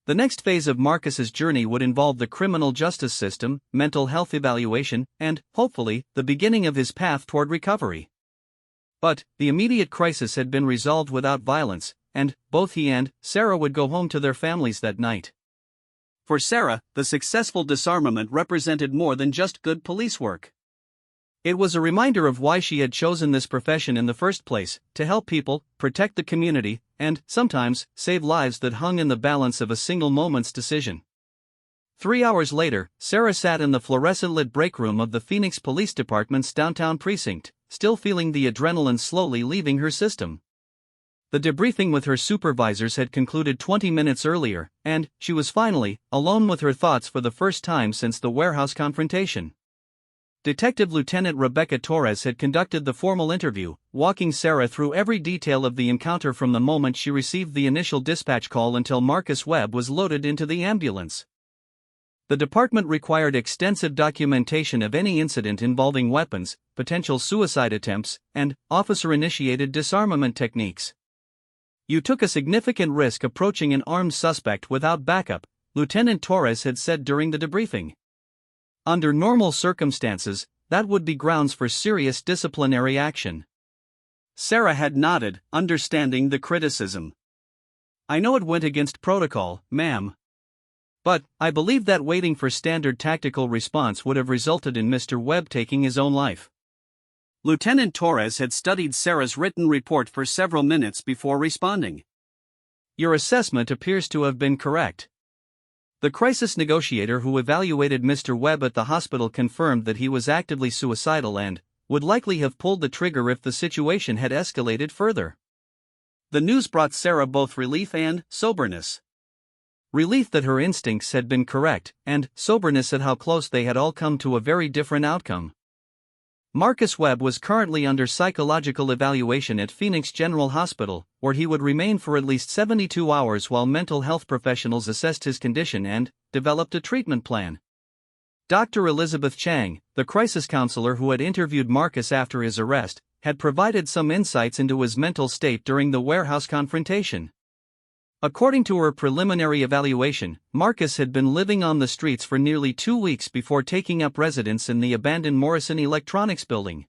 The next phase of Marcus's journey would involve the criminal justice system, mental health evaluation, and, hopefully, the beginning of his path toward recovery. But the immediate crisis had been resolved without violence, and both he and Sarah would go home to their families that night. For Sarah, the successful disarmament represented more than just good police work. It was a reminder of why she had chosen this profession in the first place: to help people, protect the community, and, sometimes, save lives that hung in the balance of a single moment's decision. 3 hours later, Sarah sat in the fluorescent-lit break room of the Phoenix Police Department's downtown precinct, still feeling the adrenaline slowly leaving her system. The debriefing with her supervisors had concluded 20 minutes earlier, and she was finally alone with her thoughts for the first time since the warehouse confrontation. Detective Lieutenant Rebecca Torres had conducted the formal interview, walking Sarah through every detail of the encounter from the moment she received the initial dispatch call until Marcus Webb was loaded into the ambulance. The department required extensive documentation of any incident involving weapons, potential suicide attempts, and officer-initiated disarmament techniques. "You took a significant risk approaching an armed suspect without backup," Lieutenant Torres had said during the debriefing. "Under normal circumstances, that would be grounds for serious disciplinary action." Sarah had nodded, understanding the criticism. "I know it went against protocol, ma'am. But I believe that waiting for standard tactical response would have resulted in Mr. Webb taking his own life." Lieutenant Torres had studied Sarah's written report for several minutes before responding. "Your assessment appears to have been correct. The crisis negotiator who evaluated Mr. Webb at the hospital confirmed that he was actively suicidal and would likely have pulled the trigger if the situation had escalated further." The news brought Sarah both relief and soberness. Relief that her instincts had been correct, and soberness at how close they had all come to a very different outcome. Marcus Webb was currently under psychological evaluation at Phoenix General Hospital, where he would remain for at least 72 hours while mental health professionals assessed his condition and developed a treatment plan. Dr. Elizabeth Chang, the crisis counselor who had interviewed Marcus after his arrest, had provided some insights into his mental state during the warehouse confrontation. According to her preliminary evaluation, Marcus had been living on the streets for nearly 2 weeks before taking up residence in the abandoned Morrison Electronics building.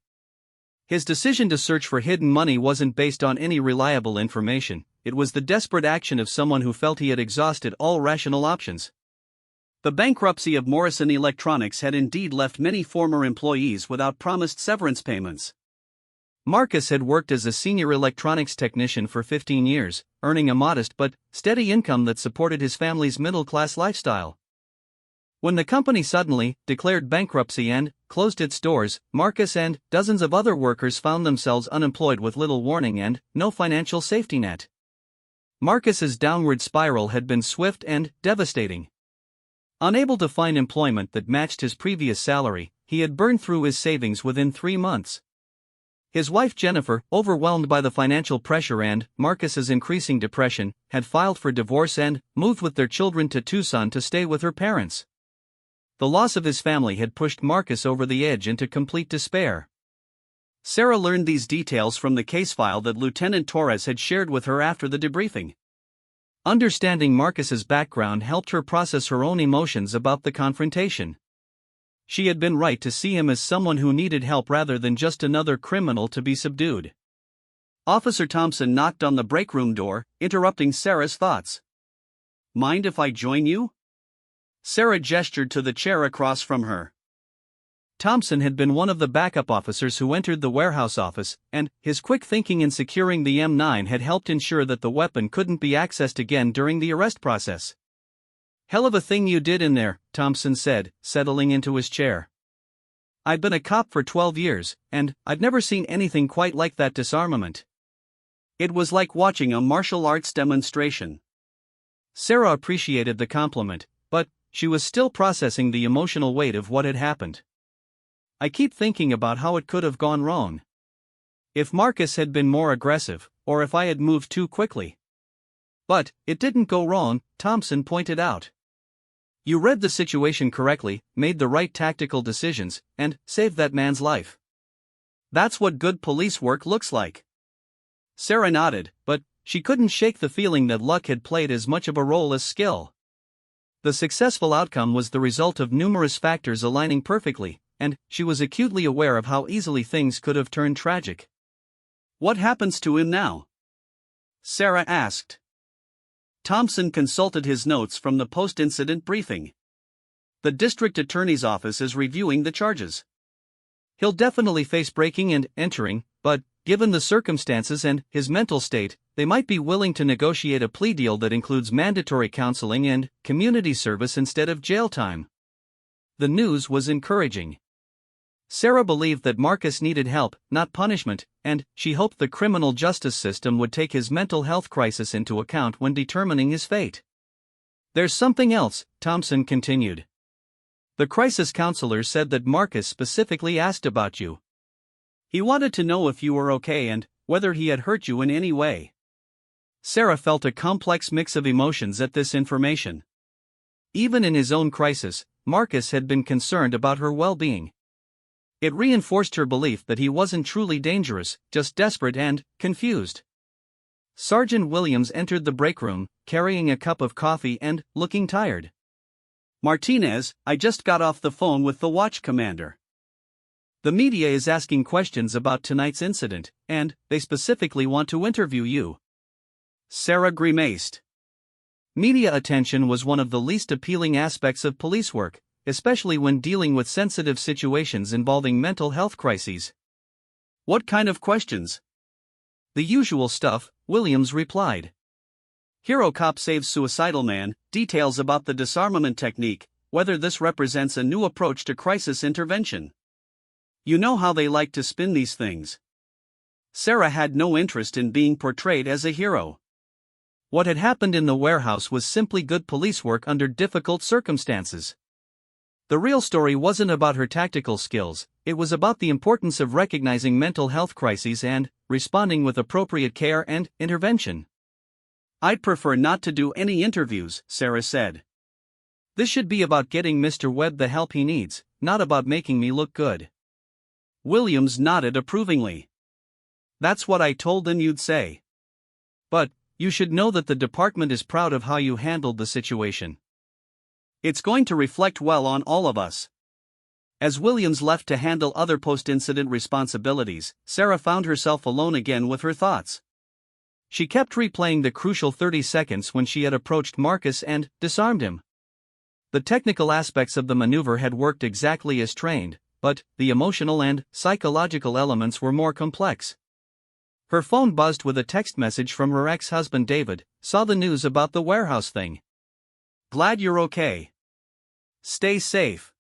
His decision to search for hidden money wasn't based on any reliable information, it was the desperate action of someone who felt he had exhausted all rational options. The bankruptcy of Morrison Electronics had indeed left many former employees without promised severance payments. Marcus had worked as a senior electronics technician for 15 years, earning a modest but steady income that supported his family's middle-class lifestyle. When the company suddenly declared bankruptcy and closed its doors, Marcus and dozens of other workers found themselves unemployed with little warning and no financial safety net. Marcus's downward spiral had been swift and devastating. Unable to find employment that matched his previous salary, he had burned through his savings within 3 months. His wife Jennifer, overwhelmed by the financial pressure and Marcus's increasing depression, had filed for divorce and moved with their children to Tucson to stay with her parents. The loss of his family had pushed Marcus over the edge into complete despair. Sarah learned these details from the case file that Lieutenant Torres had shared with her after the debriefing. Understanding Marcus's background helped her process her own emotions about the confrontation. She had been right to see him as someone who needed help rather than just another criminal to be subdued. Officer Thompson knocked on the break room door, interrupting Sarah's thoughts. "Mind if I join you?" Sarah gestured to the chair across from her. Thompson had been one of the backup officers who entered the warehouse office, and his quick thinking in securing the M9 had helped ensure that the weapon couldn't be accessed again during the arrest process. "Hell of a thing you did in there," Thompson said, settling into his chair. "I've been a cop for 12 years, and I've never seen anything quite like that disarmament. It was like watching a martial arts demonstration." Sarah appreciated the compliment, but she was still processing the emotional weight of what had happened. "I keep thinking about how it could have gone wrong. If Marcus had been more aggressive, or if I had moved too quickly." "But it didn't go wrong," Thompson pointed out. "You read the situation correctly, made the right tactical decisions, and saved that man's life. That's what good police work looks like." Sarah nodded, but she couldn't shake the feeling that luck had played as much of a role as skill. The successful outcome was the result of numerous factors aligning perfectly, and she was acutely aware of how easily things could have turned tragic. "What happens to him now?" Sarah asked. Thompson consulted his notes from the post-incident briefing. "The district attorney's office is reviewing the charges. He'll definitely face breaking and entering, but given the circumstances and his mental state, they might be willing to negotiate a plea deal that includes mandatory counseling and community service instead of jail time. The news was encouraging. Sarah believed that Marcus needed help, not punishment, and she hoped the criminal justice system would take his mental health crisis into account when determining his fate. "There's something else," Thompson continued. "The crisis counselor said that Marcus specifically asked about you. He wanted to know if you were okay and whether he had hurt you in any way." Sarah felt a complex mix of emotions at this information. Even in his own crisis, Marcus had been concerned about her well-being. It reinforced her belief that he wasn't truly dangerous, just desperate and confused. Sergeant Williams entered the break room, carrying a cup of coffee and looking tired. "Martinez, I just got off the phone with the watch commander. The media is asking questions about tonight's incident, and they specifically want to interview you." Sarah grimaced. Media attention was one of the least appealing aspects of police work, especially when dealing with sensitive situations involving mental health crises. "What kind of questions?" "The usual stuff," Williams replied. "Hero cop saves suicidal man, details about the disarmament technique, whether this represents a new approach to crisis intervention. You know how they like to spin these things." Sarah had no interest in being portrayed as a hero. What had happened in the warehouse was simply good police work under difficult circumstances. The real story wasn't about her tactical skills, it was about the importance of recognizing mental health crises and responding with appropriate care and intervention. "I'd prefer not to do any interviews," Sarah said. "This should be about getting Mr. Webb the help he needs, not about making me look good." Williams nodded approvingly. "That's what I told them you'd say. But you should know that the department is proud of how you handled the situation. It's going to reflect well on all of us." As Williams left to handle other post-incident responsibilities, Sarah found herself alone again with her thoughts. She kept replaying the crucial 30 seconds when she had approached Marcus and disarmed him. The technical aspects of the maneuver had worked exactly as trained, but the emotional and psychological elements were more complex. Her phone buzzed with a text message from her ex-husband David. "Saw the news about the warehouse thing. Glad you're okay. Stay safe."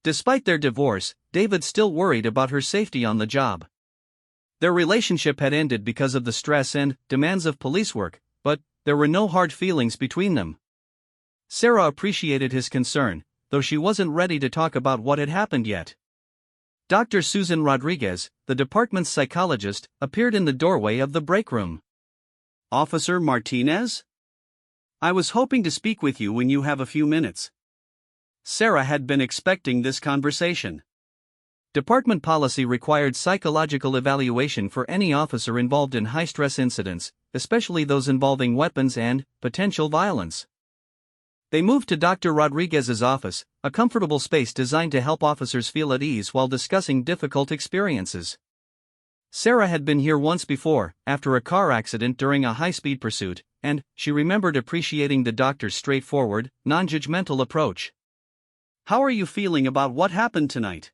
Despite their divorce, David still worried about her safety on the job. Their relationship had ended because of the stress and demands of police work, but there were no hard feelings between them. Sarah appreciated his concern, though she wasn't ready to talk about what had happened yet. Dr. Susan Rodriguez, the department's psychologist, appeared in the doorway of the break room. "Officer Martinez? I was hoping to speak with you when you have a few minutes." Sarah had been expecting this conversation. Department policy required psychological evaluation for any officer involved in high-stress incidents, especially those involving weapons and potential violence. They moved to Dr. Rodriguez's office, a comfortable space designed to help officers feel at ease while discussing difficult experiences. Sarah had been here once before, after a car accident during a high-speed pursuit, and she remembered appreciating the doctor's straightforward, non-judgmental approach. "How are you feeling about what happened tonight?"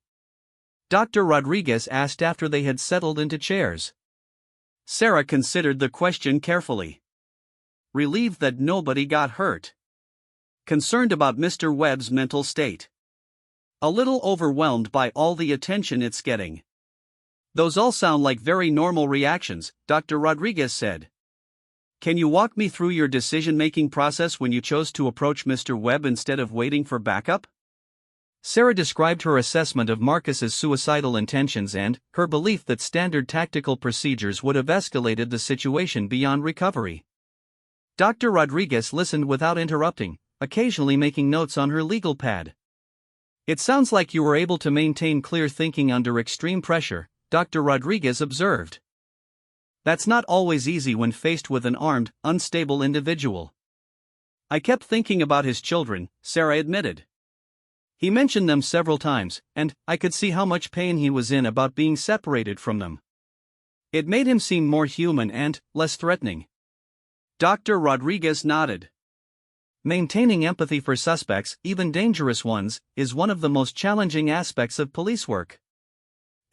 Dr. Rodriguez asked after they had settled into chairs. Sarah considered the question carefully. Relieved that nobody got hurt. Concerned about Mr. Webb's mental state. A little overwhelmed by all the attention it's getting. "Those all sound like very normal reactions," Dr. Rodriguez said. "Can you walk me through your decision-making process when you chose to approach Mr. Webb instead of waiting for backup?" Sarah described her assessment of Marcus's suicidal intentions and her belief that standard tactical procedures would have escalated the situation beyond recovery. Dr. Rodriguez listened without interrupting, occasionally making notes on her legal pad. "It sounds like you were able to maintain clear thinking under extreme pressure," Dr. Rodriguez observed. "That's not always easy when faced with an armed, unstable individual." "I kept thinking about his children," Sarah admitted. "He mentioned them several times, and I could see how much pain he was in about being separated from them. It made him seem more human and less threatening." Dr. Rodriguez nodded. Maintaining empathy for suspects, even dangerous ones, is one of the most challenging aspects of police work.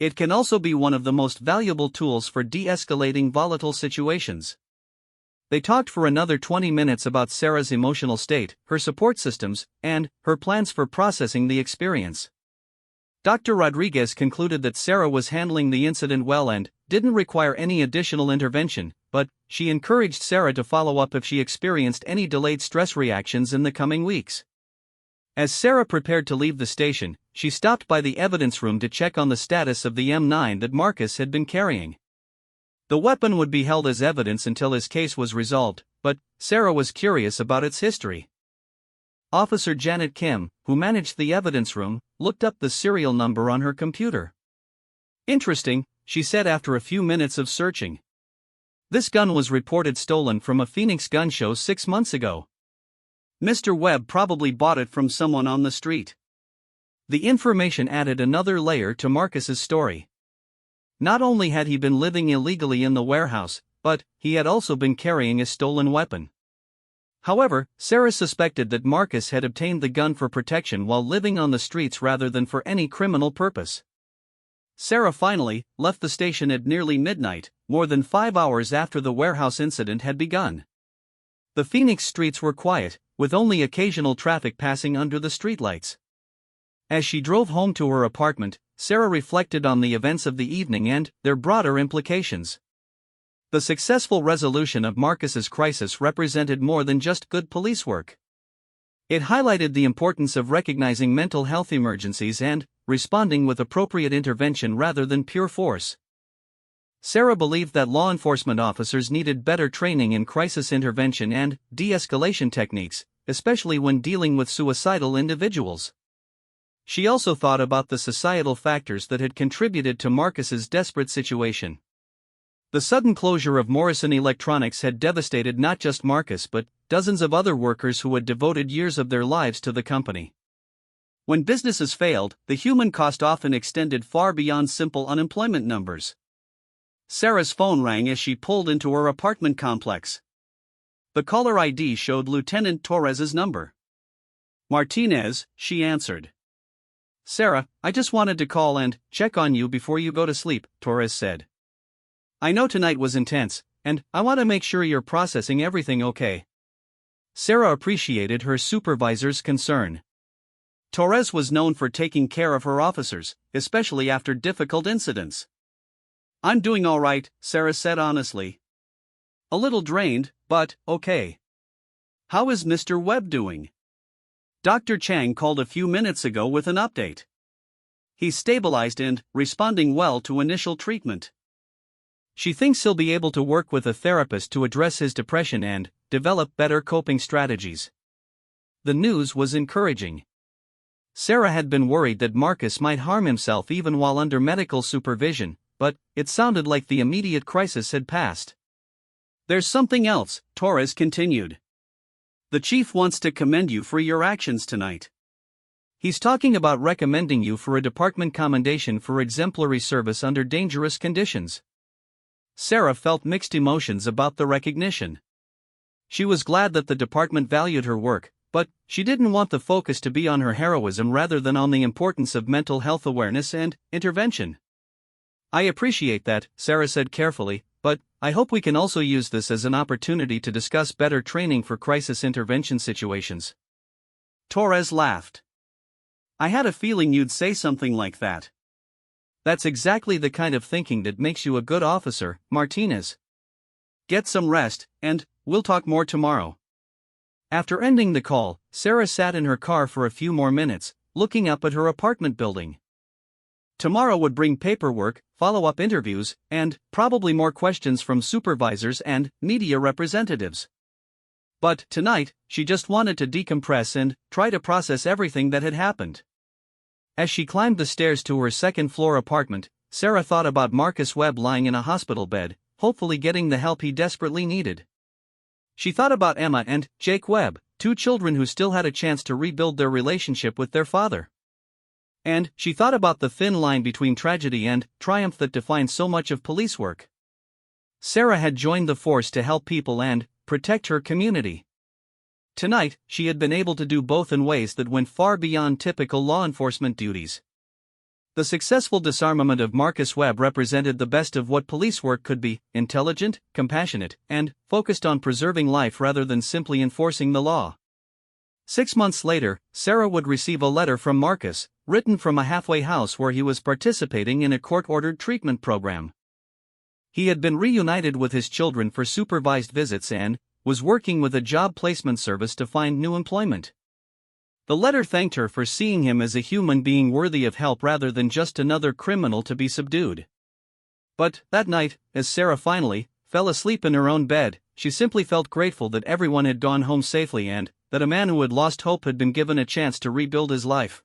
It can also be one of the most valuable tools for de-escalating volatile situations. They talked for another 20 minutes about Sarah's emotional state, her support systems, and her plans for processing the experience. Dr. Rodriguez concluded that Sarah was handling the incident well and didn't require any additional intervention, but she encouraged Sarah to follow up if she experienced any delayed stress reactions in the coming weeks. As Sarah prepared to leave the station, she stopped by the evidence room to check on the status of the M9 that Marcus had been carrying. The weapon would be held as evidence until his case was resolved, but Sarah was curious about its history. Officer Janet Kim, who managed the evidence room, looked up the serial number on her computer. "Interesting," she said after a few minutes of searching. "This gun was reported stolen from a Phoenix gun show 6 months ago. Mr. Webb probably bought it from someone on the street." The information added another layer to Marcus's story. Not only had he been living illegally in the warehouse, but he had also been carrying a stolen weapon. However, Sarah suspected that Marcus had obtained the gun for protection while living on the streets rather than for any criminal purpose. Sarah finally left the station at nearly midnight, more than 5 hours after the warehouse incident had begun. The Phoenix streets were quiet, with only occasional traffic passing under the streetlights. As she drove home to her apartment, Sarah reflected on the events of the evening and their broader implications. The successful resolution of Marcus's crisis represented more than just good police work. It highlighted the importance of recognizing mental health emergencies and responding with appropriate intervention rather than pure force. Sarah believed that law enforcement officers needed better training in crisis intervention and de-escalation techniques, especially when dealing with suicidal individuals. She also thought about the societal factors that had contributed to Marcus's desperate situation. The sudden closure of Morrison Electronics had devastated not just Marcus but dozens of other workers who had devoted years of their lives to the company. When businesses failed, the human cost often extended far beyond simple unemployment numbers. Sarah's phone rang as she pulled into her apartment complex. The caller ID showed Lieutenant Torres's number. "Martinez," she answered. "Sarah, I just wanted to call and check on you before you go to sleep," Torres said. "I know tonight was intense, and I want to make sure you're processing everything okay." Sarah appreciated her supervisor's concern. Torres was known for taking care of her officers, especially after difficult incidents. "I'm doing all right," Sarah said honestly. "A little drained, but okay." "How is Mr. Webb doing?" Dr. Chang called a few minutes ago with an update. "He's stabilized and responding well to initial treatment. She thinks he'll be able to work with a therapist to address his depression and develop better coping strategies." The news was encouraging. Sarah had been worried that Marcus might harm himself even while under medical supervision, but it sounded like the immediate crisis had passed. "There's something else," Torres continued. "The chief wants to commend you for your actions tonight. He's talking about recommending you for a department commendation for exemplary service under dangerous conditions." Sarah felt mixed emotions about the recognition. She was glad that the department valued her work, but she didn't want the focus to be on her heroism rather than on the importance of mental health awareness and intervention. "I appreciate that," Sarah said carefully, "but I hope we can also use this as an opportunity to discuss better training for crisis intervention situations." Torres laughed. "I had a feeling you'd say something like that." "That's exactly the kind of thinking that makes you a good officer, Martinez. Get some rest, and we'll talk more tomorrow." After ending the call, Sarah sat in her car for a few more minutes, looking up at her apartment building. Tomorrow would bring paperwork, follow-up interviews, and probably more questions from supervisors and media representatives. But tonight, she just wanted to decompress and try to process everything that had happened. As she climbed the stairs to her second-floor apartment, Sarah thought about Marcus Webb lying in a hospital bed, hopefully getting the help he desperately needed. She thought about Emma and Jake Webb, 2 children who still had a chance to rebuild their relationship with their father. And she thought about the thin line between tragedy and triumph that defines so much of police work. Sarah had joined the force to help people and protect her community. Tonight, she had been able to do both in ways that went far beyond typical law enforcement duties. The successful disarmament of Marcus Webb represented the best of what police work could be: intelligent, compassionate, and focused on preserving life rather than simply enforcing the law. 6 months later, Sarah would receive a letter from Marcus, written from a halfway house where he was participating in a court-ordered treatment program. He had been reunited with his children for supervised visits and was working with a job placement service to find new employment. The letter thanked her for seeing him as a human being worthy of help rather than just another criminal to be subdued. But, that night, as Sarah finally fell asleep in her own bed, she simply felt grateful that everyone had gone home safely and that a man who had lost hope had been given a chance to rebuild his life.